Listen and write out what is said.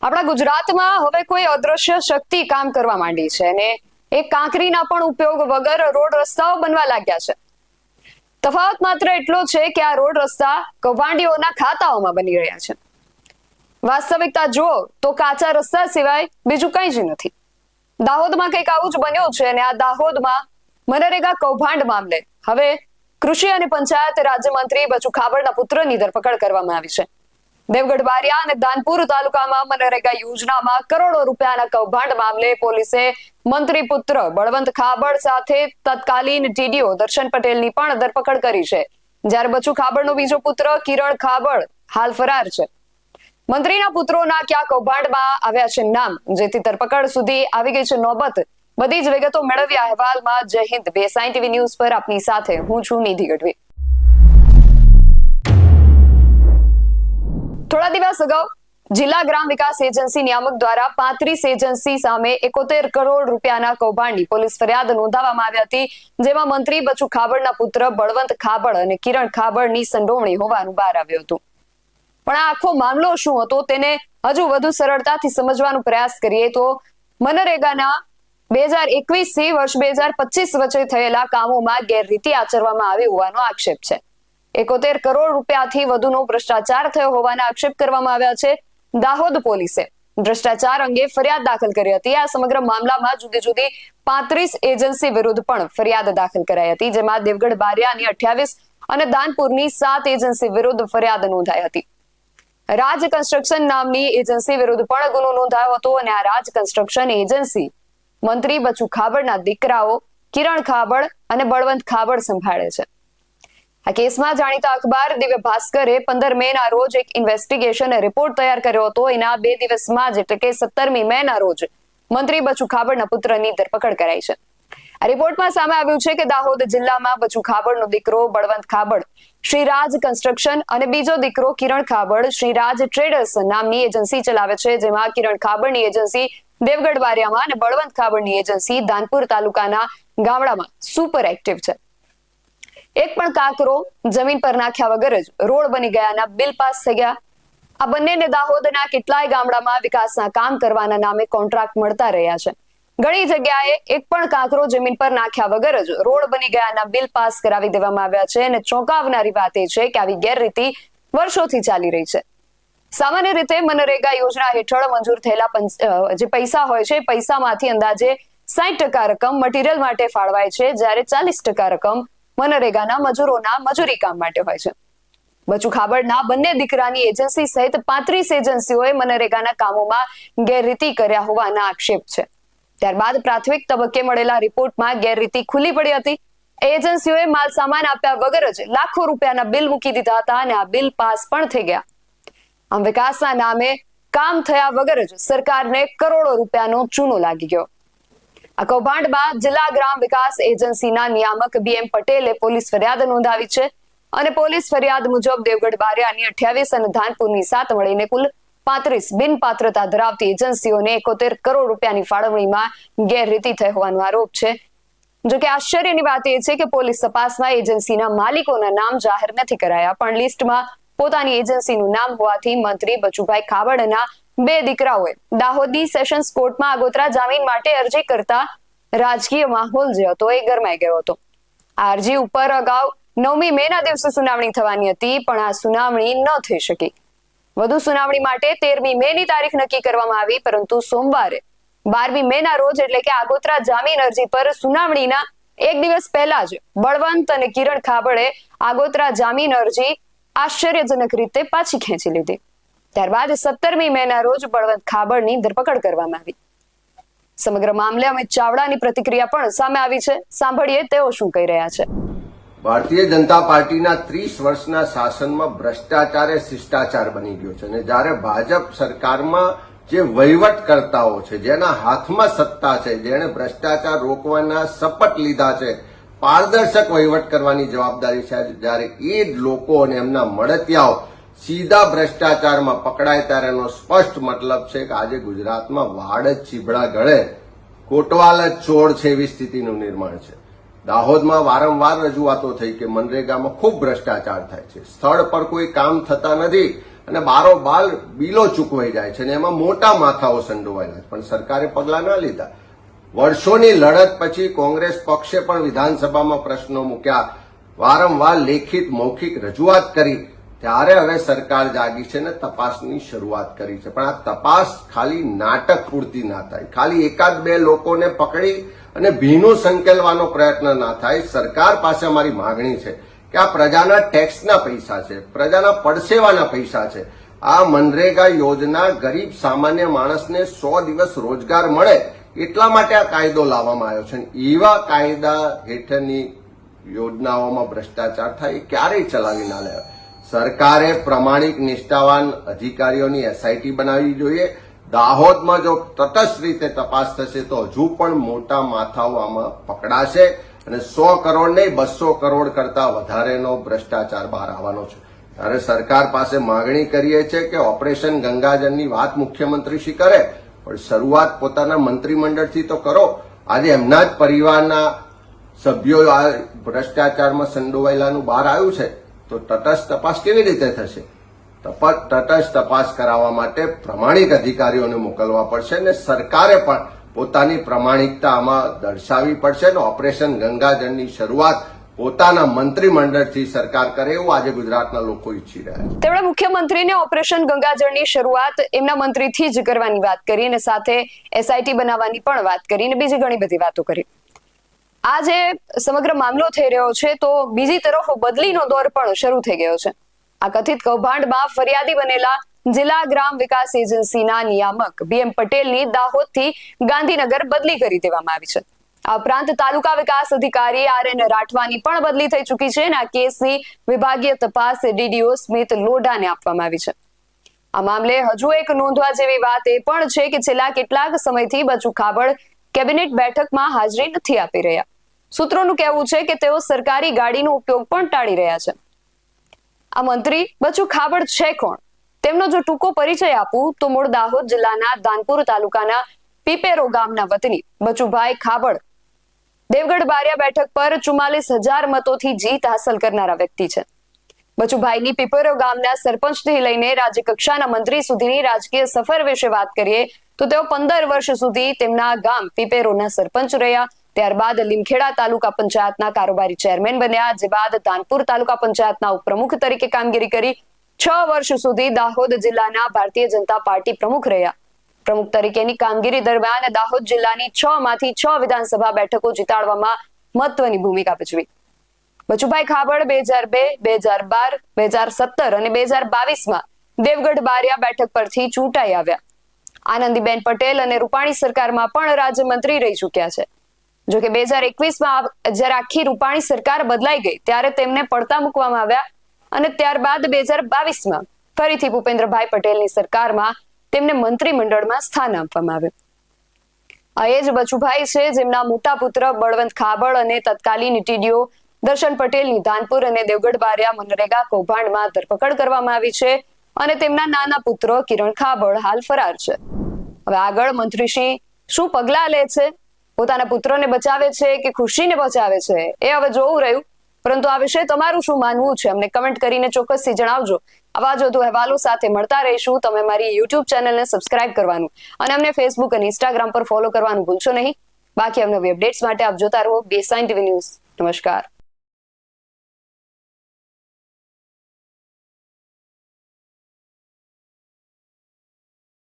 આપણા ગુજરાતમાં હવે કોઈ અદ્રશ્ય શક્તિ કામ કરવા માંડી છે અને એ કાંકરીના પણ ઉપયોગ વગર રોડ રસ્તાઓ બનવા લાગ્યા છે. તફાવત માત્ર એટલો છે કે આ રોડ રસ્તા કૌભાંડીઓના ખાતાઓમાં બની રહ્યા છે. વાસ્તવિકતા જુઓ તો કાચા રસ્તા સિવાય બીજું કંઈ જ નથી. દાહોદમાં કંઈક આવું જ બન્યું છે અને આ દાહોદમાં મનરેગા કૌભાંડ મામલે હવે કૃષિ અને પંચાયત રાજ્યમંત્રી બચુ ખાબડના પુત્રની ધરપકડ કરવામાં આવી છે. દેવગઢ બારિયા અને દાનપુર તાલુકામાં મનરેગા યોજનામાં કરોડો રૂપિયાના કૌભાંડ મામલે પોલીસે મંત્રી પુત્ર બળવંત ખાબડ સાથે તત્કાલીન ટીડીઓ દર્શન પટેલની પણ ધરપકડ કરી છે. જ્યારે બચુ ખાબડનો બીજો પુત્ર કિરણ ખાબડ હાલ ફરાર છે. મંત્રીના પુત્રોના ક્યાં કૌભાંડમાં આવ્યા છે નામ, જેથી ધરપકડ સુધી આવી ગઈ છે નોબત. બધી જ વિગતો મેળવ્યા અહેવાલમાં. જય હિન્દ. BSI TV ન્યૂઝ પર આપની સાથે હું છું નિધિ ગઢવી. થોડા દિવસ અગાઉ જિલ્લા ગ્રામ વિકાસ એજન્સી નિયામક દ્વારા 35 એજન્સી સામે 71 કરોડ રૂપિયાના કૌભાંડની પોલીસ ફરિયાદ નોંધાવવામાં આવી હતી, જેમાં મંત્રી બચુ ખાબડના પુત્ર બળવંત ખાબડ અને કિરણ ખાબડની સંડોવણી હોવાનું બહાર આવ્યું હતું. પણ આ આખો મામલો શું હતો તેને હજુ વધુ સરળતાથી સમજવાનો પ્રયાસ કરીએ તો મનરેગાના 2021 થી વર્ષ 2025 વચ્ચે થયેલા કામોમાં ગેરરીતિ આચરવામાં આવી હોવાનો આક્ષેપ છે. 71 કરોડ રૂપિયાથી વધુનો ભ્રષ્ટાચાર થયો હોવાના આક્ષેપ કરવામાં આવ્યા છે. દાહોદ પોલીસે ભ્રષ્ટાચાર અંગે ફરિયાદ દાખલ કરી હતી. આ સમગ્ર મામલામાં જુદી જુદી 35 એજન્સી વિરુદ્ધ પણ ફરિયાદ દાખલ કરાઈ હતી, જેમાં દેવગઢ બારિયાની 28 અને દાનપુરની 7 એજન્સી વિરુદ્ધ ફરિયાદ નોંધાઈ હતી. રાજ કન્સ્ટ્રક્શન નામની એજન્સી વિરુદ્ધ પણ ગુનો નોંધાયો હતો અને આ રાજ કન્સ્ટ્રક્શન એજન્સી મંત્રી બચુ ખાબડના દીકરાઓ કિરણ ખાબડ અને બળવંત ખાબડ સંભાળે છે. આ કેસમાં જાણીતા અખબાર દિવ્ય ભાસ્કરે 15 મેના રોજ એક ઇન્વેસ્ટિગેશન રિપોર્ટ તૈયાર કર્યો હતો. એના 2 દિવસમાં જ એટલે કે 17મી મેના રોજ મંત્રી બચુ ખાબડના પુત્રની ધરપકડ કરાઈ છે. આ રિપોર્ટમાં સામે આવ્યું છે કે દાહોદ જિલ્લામાં બચુ ખાબડનો દીકરો બળવંત ખાબડ શ્રીરાજ કન્સ્ટ્રક્શન અને બીજો દીકરો કિરણ ખાબડ શ્રીરાજ ટ્રેડર્સ નામની એજન્સી ચલાવે છે, જેમાં કિરણ ખાબડની એજન્સી દેવગઢ બારિયામાં અને બળવંત ખાબડની એજન્સી દાનપુર તાલુકાના ગામડામાં સુપર એક્ટિવ છે. એક પણ કાંકરો જમીન પર નાખ્યા વગર જ રોડ બની ગયાના બિલ પાસ થઈ ગયા. આ બંનેને દાહોદના કેટલાય ગામડામાં વિકાસના કામ કરવાના નામે કોન્ટ્રાક્ટ મળતા રહ્યા છે. ઘણી જગ્યાએ એક પણ કાંકરો જમીન પર નાખ્યા વગર જ રોડ બની ગયાના બિલ પાસ કરાવી દેવામાં આવ્યા છે. અને ચોંકાવનારી વાત એ છે કે આવી ગેરરીતિ વર્ષોથી ચાલી રહી છે. સામાન્ય રીતે મનરેગા યોજના હેઠળ મંજૂર થયેલા જે પૈસા હોય છે, પૈસામાંથી અંદાજે 60% રકમ મટીરીયલ માટે ફાળવાય છે, જ્યારે 40% રકમ મનરેગાના મજૂરોના મજૂરી કામ માટે હોય છે. બચુ ખાબડના બંને દીકરાની એજન્સી સહિત 35 એજન્સીઓએ મનરેગાના કામોમાં ગેરરીતિ કર્યા હોવાના આક્ષેપ છે. ત્યારબાદ પ્રાથમિક તબક્કે મળેલા રિપોર્ટમાં ગેરરીતિ ખુલ્લી પડી હતી. એજન્સીઓએ માલ સામાન આપ્યા વગર જ લાખો રૂપિયાના બિલ મૂકી દીધા હતા અને આ બિલ પાસ પણ થઈ ગયા. આમ વિકાસના નામે કામ થયા વગર જ સરકારને કરોડો રૂપિયાનો ચૂનો લાગી ગયો. આ કૌભાંડમાં જિલ્લા ગ્રામ વિકાસ એજન્સીના નિયામક BM પટેલે પોલીસ ફરિયાદ નોંધાવી છે અને પોલીસ ફરિયાદ મુજબ દેવગઢ બારિયાની 28 અને ધાનપુરની 7 મળીને કુલ 35 બિનપાત્રતા ધરાવતી એજન્સીઓને 71 કરોડ રૂપિયાની ફાળવણીમાં ગેરરીતિ થઈ હોવાનો આરોપ છે. જોકે આશ્ચર્યની વાત એ છે કે પોલીસ તપાસમાં એજન્સીના માલિકોના નામ જાહેર નથી કરાયા, પણ લિસ્ટમાં પોતાની એજન્સીનું નામ હોવાથી મંત્રી બચુભાઈ ખાબડના 2 દીકરાઓએ દાહોદની સેશન્સ કોર્ટમાં આગોતરા જામીન માટે અરજી કરતા રાજકીય માહોલ જે હતો એ ગરમાઈ ગયો હતો. આ અરજી ઉપર અગાઉ 9મી મેના દિવસે સુનાવણી થવાની હતી, પણ આ સુનાવણી ન થઈ શકી. વધુ સુનાવણી માટે 13મી મેની તારીખ નક્કી કરવામાં આવી, પરંતુ સોમવારે 12મી મેના રોજ એટલે કે આગોતરા જામીન અરજી પર સુનાવણીના 1 દિવસ પહેલા જ બળવંત અને કિરણ ખાબડે આગોતરા જામીન અરજી આશ્ચર્યજનક રીતે પાછી ખેંચી લીધી. ત્યારબાદ 17મી મેના રોજ બળવંત ખાબડની ધરપકડ કરવામાં આવી. સમગ્ર મામલે અમિત ચાવડાની પ્રતિક્રિયા પણ સામે આવી છે. સાંભળીએ તેઓ શું કહી રહ્યા છે. ભારતીય જનતા પાર્ટીના 30 વર્ષના શાસનમાં ભ્રષ્ટાચાર એ શિષ્ટાચાર બની ગયો છે અને જ્યારે ભાજપ સરકારમાં જે વહીવટકર્તાઓ છે, જેના હાથમાં સત્તા છે, જેણે ભ્રષ્ટાચાર રોકવાના શપથ લીધા છે, પારદર્શક વહીવટ કરવાની જવાબદારી છે, જ્યારે એ જ લોકો અને એમના મળતિયાઓ સીધા ભ્રષ્ટાચારમાં પકડાય ત્યારે એનો સ્પષ્ટ મતલબ છે કે આજે ગુજરાતમાં વાડ જ ચીબડા ગળે, કોટવાલ જ ચોર છે એવી સ્થિતિનું નિર્માણ છે. દાહોદમાં વારંવાર રજૂઆતો થઈ કે મનરેગામાં ખૂબ ભ્રષ્ટાચાર થાય છે, સ્થળ પર કોઈ કામ થતા નથી અને બારોબાર બિલો ચૂકવાઈ જાય છે અને એમાં મોટા માથાઓ સંડોવાયેલા છે, પણ સરકારે પગલાં ન લીધા. વર્ષોની લડત પછી કોંગ્રેસ પક્ષે પણ વિધાનસભામાં પ્રશ્નો મૂક્યા, વારંવાર લેખિત મૌખિક રજૂઆત કરી, ત્યારે હવે સરકાર જાગી છે અને તપાસની શરૂઆત કરી છે. પણ આ તપાસ ખાલી નાટક પૂરતી ના થાય, ખાલી એકાદ બે લોકોને પકડી અને ભીનું સંકેલવાનો પ્રયત્ન ના થાય. સરકાર પાસે અમારી માંગણી છે કે આ પ્રજાના ટેક્સના પૈસા છે, પ્રજાના પડસેવાના પૈસા છે. આ મનરેગા યોજના ગરીબ સામાન્ય માણસને 100 દિવસ રોજગાર મળે એટલા માટે આ કાયદો લાવવામાં આવ્યો છે. એવા કાયદા હેઠળની યોજનાઓમાં ભ્રષ્ટાચાર થાય એ ક્યારેય ચલાવી ના લેવાય. સરકારે પ્રમાણિક નિષ્ઠાવાન અધિકારીઓની એસઆઈટી બનાવવી જોઈએ. દાહોદમાં જો તટસ્થ રીતે તપાસ થશે તો હજુ પણ મોટા માથાઓ આમાં પકડાશે અને 100 કરોડ નહીં 200 કરોડ કરતા વધારેનો ભ્રષ્ટાચાર બહાર આવવાનો છે. ત્યારે સરકાર પાસે માંગણી કરીએ છીએ કે ઓપરેશન ગંગાજળની વાત મુખ્યમંત્રી શ્રી કરે, પણ શરૂઆત પોતાના મંત્રીમંડળથી તો કરો. આજે એમના જ પરિવારના સભ્યો આ ભ્રષ્ટાચારમાં સંડોવાયેલાનું બહાર આવ્યું છે, તો તટસ્થ તપાસ કેવી રીતે થશે? તટસ્થ તપાસ કરાવવા માટે પ્રમાણિક અધિકારીઓને મોકલવા પડશે અને સરકારે પણ પોતાની પ્રમાણિકતા આમાં દર્શાવવી પડશે અને ઓપરેશન ગંગાજળની શરૂઆત પોતાના મંત્રીમંડળથી સરકાર કરે એવું આજે ગુજરાતના લોકો ઈચ્છી રહ્યા છે. તેમણે મુખ્યમંત્રીને ઓપરેશન ગંગાજળની શરૂઆત એમના મંત્રીથી જ કરવાની વાત કરી અને સાથે એસઆઈટી બનાવવાની પણ વાત કરી અને બીજી ઘણી બધી વાતો કરી. આ જે સમગ્ર મામલો થઈ રહ્યો છે તો બીજી તરફ બદલીનો દોર પણ શરૂ થઈ ગયો છે. આ કથિત કૌભાંડમાં ફરિયાદી બનેલા જિલ્લા ગ્રામ વિકાસ એજન્સીના નિયામક BM પટેલની દાહોદથી ગાંધીનગર બદલી કરી દેવામાં આવી છે. આ ઉપરાંત તાલુકા વિકાસ અધિકારી RN રાઠવાની પણ બદલી થઈ ચૂકી છે અને આ કેસની વિભાગીય તપાસ DDO સ્મિત લોઢાને આપવામાં આવી છે. આ મામલે હજુ એક નોંધવા જેવી વાત એ પણ છે કે છેલ્લા કેટલાક સમયથી બચુ ખાબડ કેબિનેટ બેઠકમાં હાજરી નથી આપી રહ્યા. સૂત્રોનું કહેવું છે કે તેઓ સરકારી ગાડીનો ઉપયોગ પણ ટાળી રહ્યા છે. આ મંત્રી બચુ ખાબડ છે કોણ? તેમનો જો ટૂંકો પરિચય આપું તો મૂળ દાહોદ જિલ્લાના ધાનપુર તાલુકાના પીપેરો ગામના વતની બચુભાઈ ખાબડ દેવગઢ બારિયા બેઠક પર 44,000 મતોથી જીત હાંસલ કરનારા વ્યક્તિ છે. બચુભાઈની પીપેરો ગામના સરપંચથી લઈને રાજ્ય કક્ષાના મંત્રી સુધીની રાજકીય સફર વિશે વાત કરીએ તો તેઓ 15 વર્ષ સુધી તેમના ગામ પીપેરોના સરપંચ રહ્યા. ત્યારબાદ લીમખેડા તાલુકા પંચાયતના કારોબારી ચેરમેન બન્યા, જે બાદ ધાનપુર તાલુકા પંચાયતના ઉપપ્રમુખ તરીકે કામગીરી કરી. 6 વર્ષ સુધી દાહોદ જિલ્લાના ભારતીય જનતા પાર્ટી પ્રમુખ રહ્યા. પ્રમુખ તરીકેની કામગીરી દરમિયાન દાહોદ જિલ્લાની 6 માંથી 6 વિધાનસભા બેઠકો જીતાડવામાં મહત્વની ભૂમિકા ભજવી. બચુભાઈ ખાબડ 2002, 2012, 2017 અને 2022માં દેવગઢ બારિયા બેઠક પરથી ચૂંટાઈ આવ્યા. આનંદીબેન પટેલ અને રૂપાણી સરકારમાં પણ રાજ્યમંત્રી રહી ચૂક્યા છે. જોકે 2021માં જ્યારે આખી રૂપાણી સરકાર બદલાઈ ગઈ ત્યારે તેમને પડતા મૂકવામાં આવ્યા અને ત્યારબાદ 2022માં ફરીથી ભૂપેન્દ્રભાઈ પટેલની સરકારમાં તેમને મંત્રીમંડળમાં સ્થાન આપવામાં આવ્યું. આ એ જ બચુભાઈ છે જેમના મોટા પુત્ર બળવંત ખાબડ અને તત્કાલીન TDO દર્શન પટેલની ધાનપુર અને દેવગઢ બારિયા મનરેગા કૌભાંડમાં ધરપકડ કરવામાં આવી છે અને તેમના નાના પુત્ર કિરણ ખાબડ હાલ ફરાર છે. હવે આગળ મંત્રીશ્રી શું પગલા લે છે? પોતાના પુત્રને બચાવે છે કે ખુશીને બચાવે છે એ હવે જોવું રહ્યું. પરંતુ આ વિશે તમારું શું માનવું છે અમને કમેન્ટ કરીને ચોક્કસથી જણાવજો. આવા જ વધુ અહેવાલો સાથે મળતા રહીશું. તમે મારી YouTube ચેનલને સબસ્ક્રાઇબ કરવાનું અને અમને Facebook અને Instagram પર ફોલો કરવાનું ભૂલશો નહીં. બાકી અવનવી અપડેટ્સ માટે આપ જોતા રહો BSN TV ન્યૂઝ. નમસ્કાર.